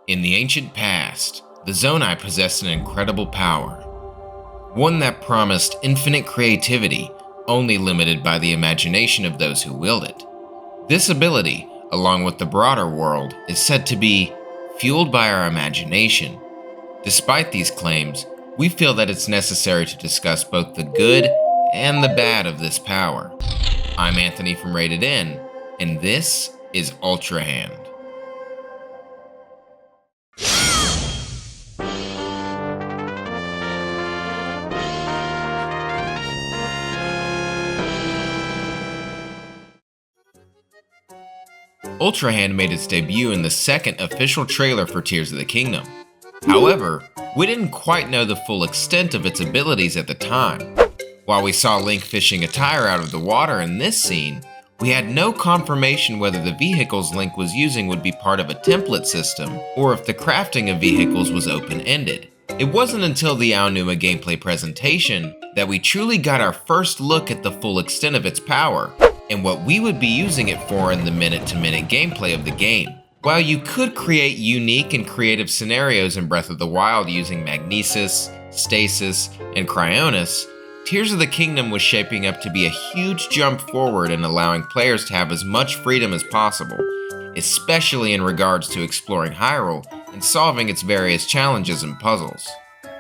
In the ancient past, the Zonai possessed an incredible power. One that promised infinite creativity, only limited by the imagination of those who wield it. This ability, along with the broader world, is said to be fueled by our imagination. Despite these claims, we feel that it's necessary to discuss both the good and the bad of this power. I'm Anthony from Rated N, and this is Ultrahand. Ultrahand made its debut in the second official trailer for Tears of the Kingdom. However, we didn't quite know the full extent of its abilities at the time. While we saw Link fishing a tire out of the water in this scene, we had no confirmation whether the vehicles Link was using would be part of a template system, or if the crafting of vehicles was open-ended. It wasn't until the Aonuma gameplay presentation that we truly got our first look at the full extent of its power, and what we would be using it for in the minute-to-minute gameplay of the game. While you could create unique and creative scenarios in Breath of the Wild using Magnesis, Stasis, and Cryonis, Tears of the Kingdom was shaping up to be a huge jump forward in allowing players to have as much freedom as possible, especially in regards to exploring Hyrule and solving its various challenges and puzzles.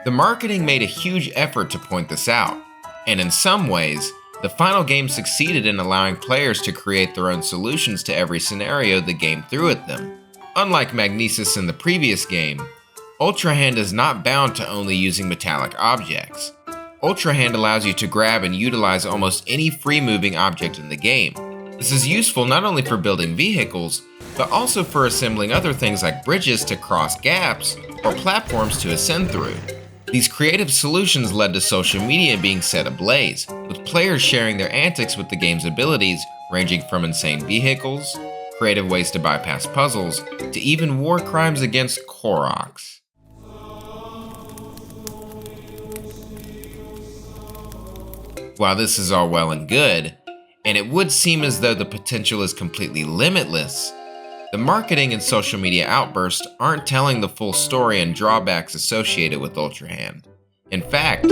The marketing made a huge effort to point this out, and in some ways, the final game succeeded in allowing players to create their own solutions to every scenario the game threw at them. Unlike Magnesis in the previous game, Ultrahand is not bound to only using metallic objects. Ultrahand allows you to grab and utilize almost any free-moving object in the game. This is useful not only for building vehicles, but also for assembling other things like bridges to cross gaps or platforms to ascend through. These creative solutions led to social media being set ablaze, with players sharing their antics with the game's abilities ranging from insane vehicles, creative ways to bypass puzzles, to even war crimes against Koroks. While this is all well and good, and it would seem as though the potential is completely limitless, the marketing and social media outbursts aren't telling the full story and drawbacks associated with Ultrahand. In fact,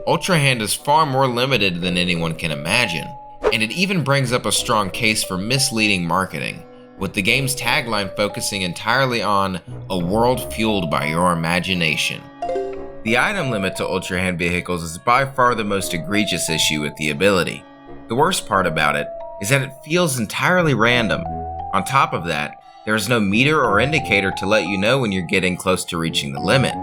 Ultrahand is far more limited than anyone can imagine, and it even brings up a strong case for misleading marketing, with the game's tagline focusing entirely on a world fueled by your imagination. The item limit to Ultrahand vehicles is by far the most egregious issue with the ability. The worst part about it is that it feels entirely random. On top of that, there is no meter or indicator to let you know when you're getting close to reaching the limit,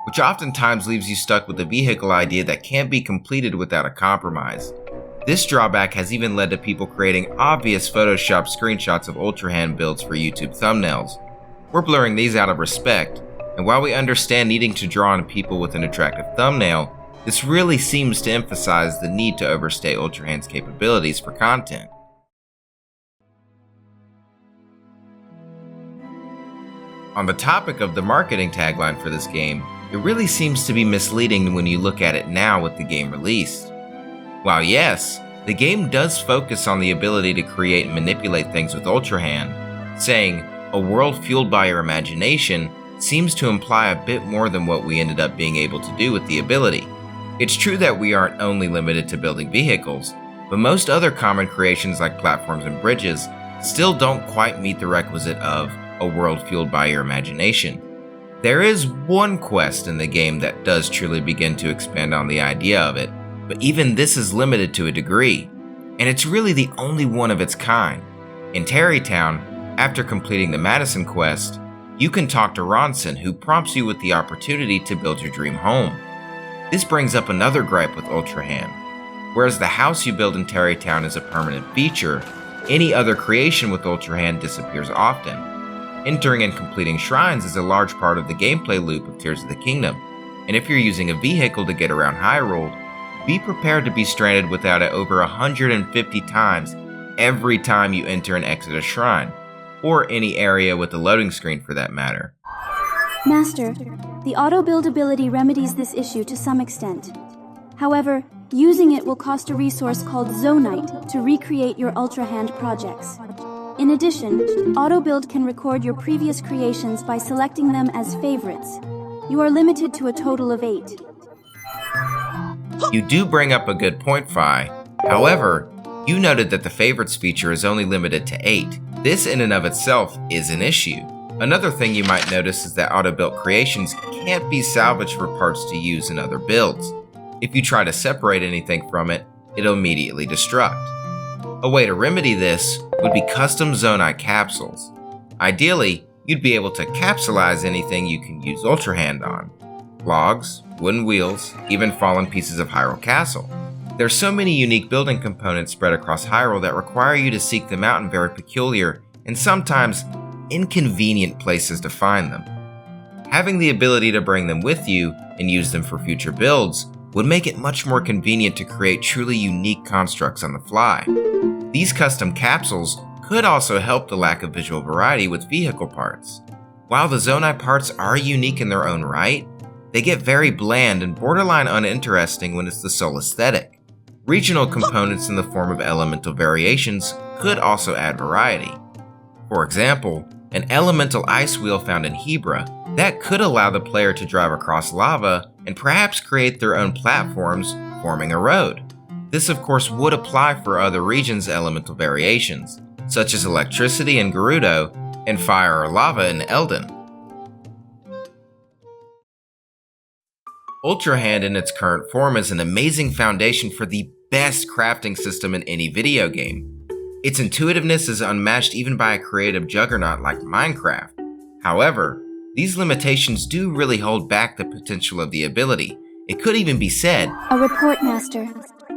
which oftentimes leaves you stuck with a vehicle idea that can't be completed without a compromise. This drawback has even led to people creating obvious Photoshop screenshots of Ultrahand builds for YouTube thumbnails. We're blurring these out of respect, and while we understand needing to draw on people with an attractive thumbnail, this really seems to emphasize the need to overstay Ultrahand's capabilities for content. On the topic of the marketing tagline for this game, it really seems to be misleading when you look at it now with the game released. While yes, the game does focus on the ability to create and manipulate things with Ultrahand, saying, "a world fueled by your imagination," seems to imply a bit more than what we ended up being able to do with the ability. It's true that we aren't only limited to building vehicles, but most other common creations like platforms and bridges still don't quite meet the requisite of a world fueled by your imagination. There is one quest in the game that does truly begin to expand on the idea of it, but even this is limited to a degree, and it's really the only one of its kind. In Tarrytown, after completing the Madison quest, you can talk to Ronson, who prompts you with the opportunity to build your dream home. This brings up another gripe with Ultrahand. Whereas the house you build in Tarrytown is a permanent feature, any other creation with Ultrahand disappears often. Entering and completing shrines is a large part of the gameplay loop of Tears of the Kingdom, and if you're using a vehicle to get around Hyrule, be prepared to be stranded without it over 150 times every time you enter and exit a shrine, or any area with a loading screen for that matter. Master, the auto-build ability remedies this issue to some extent. However, using it will cost a resource called Zonite to recreate your Ultrahand projects. In addition, AutoBuild can record your previous creations by selecting them as favorites. You are limited to a total of 8. You do bring up a good point, Fi. However, you noted that the favorites feature is only limited to 8. This in and of itself is an issue. Another thing you might notice is that auto-built creations can't be salvaged for parts to use in other builds. If you try to separate anything from it, it'll immediately destruct. A way to remedy this would be custom Zonai capsules. Ideally, you'd be able to capsulize anything you can use Ultrahand on. Logs, wooden wheels, even fallen pieces of Hyrule Castle. There's so many unique building components spread across Hyrule that require you to seek them out in very peculiar and sometimes inconvenient places to find them. Having the ability to bring them with you and use them for future builds would make it much more convenient to create truly unique constructs on the fly. These custom capsules could also help the lack of visual variety with vehicle parts. While the Zonai parts are unique in their own right, they get very bland and borderline uninteresting when it's the sole aesthetic. Regional components in the form of elemental variations could also add variety. For example, an elemental ice wheel found in Hebra that could allow the player to drive across lava and perhaps create their own platforms, forming a road. This of course would apply for other regions' elemental variations, such as electricity in Gerudo and fire or lava in Eldin. Ultrahand in its current form is an amazing foundation for the best crafting system in any video game. Its intuitiveness is unmatched even by a creative juggernaut like Minecraft. However, these limitations do really hold back the potential of the ability. It could even be said, A report, Master.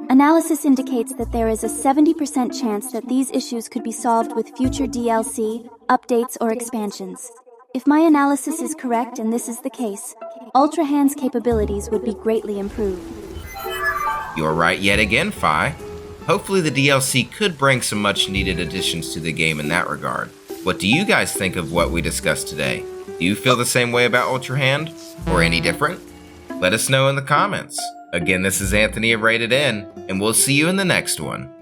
Analysis indicates that there is a 70% chance that these issues could be solved with future DLC, updates, or expansions. If my analysis is correct and this is the case, Ultrahand's capabilities would be greatly improved. You're right yet again, Fi. Hopefully the DLC could bring some much needed additions to the game in that regard. What do you guys think of what we discussed today? Do you feel the same way about Ultrahand? Or any different? Let us know in the comments. Again, this is Anthony of Rated N, and we'll see you in the next one.